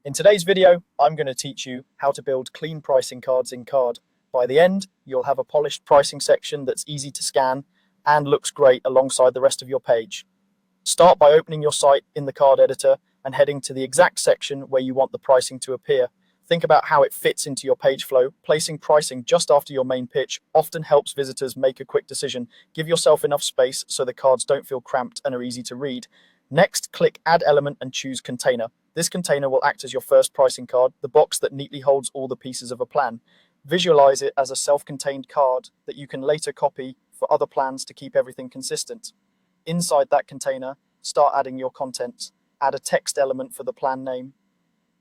In today's video, I'm going to teach you how to build clean pricing cards in Card. By the end, you'll have a polished pricing section that's easy to scan and looks great alongside the rest of your page. Start by opening your site in the card editor and heading to the exact section where you want the pricing to appear. Think about how it fits into your page flow. Placing pricing just after your main pitch often helps visitors make a quick decision. Give yourself enough space so the cards don't feel cramped and are easy to read. Next, click Add Element and choose Container. This container will act as your first pricing card, the box that neatly holds all the pieces of a plan. Visualize it as a self-contained card that you can later copy for other plans to keep everything consistent. Inside that container, start adding your content. Add a text element for the plan name.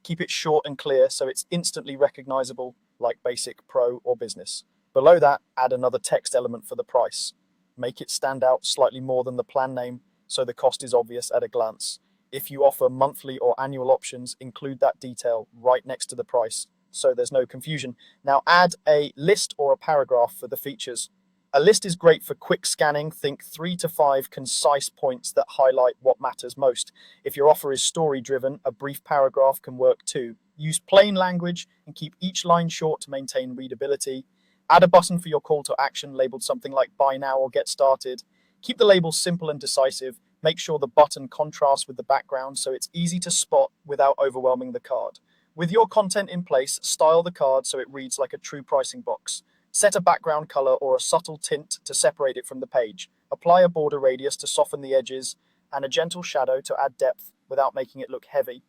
Keep it short and clear so it's instantly recognizable, like Basic, Pro, or Business. Below that, add another text element for the price. Make it stand out slightly more than the plan name so the cost is obvious at a glance. If you offer monthly or annual options, include that detail right next to the price so there's no confusion. Now add a list or a paragraph for the features. A list is great for quick scanning. Think 3 to 5 concise points that highlight what matters most. If your offer is story-driven, a brief paragraph can work too. Use plain language and keep each line short to maintain readability. Add a button for your call to action labeled something like Buy Now or Get Started. Keep the label simple and decisive. Make sure the button contrasts with the background so it's easy to spot without overwhelming the card. With your content in place, style the card so it reads like a true pricing box. Set a background color or a subtle tint to separate it from the page. Apply a border radius to soften the edges and a gentle shadow to add depth without making it look heavy.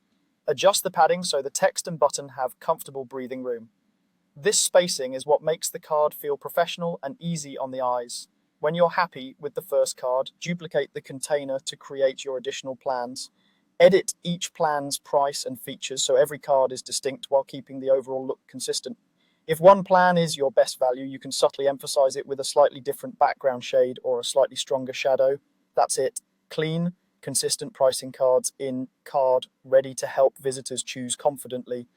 Adjust the padding so the text and button have comfortable breathing room. This spacing is what makes the card feel professional and easy on the eyes. When you're happy with the first card, duplicate the container to create your additional plans. Edit each plan's price and features so every card is distinct while keeping the overall look consistent. If one plan is your best value, you can subtly emphasize it with a slightly different background shade or a slightly stronger shadow. That's it. Clean, consistent pricing cards in Card, ready to help visitors choose confidently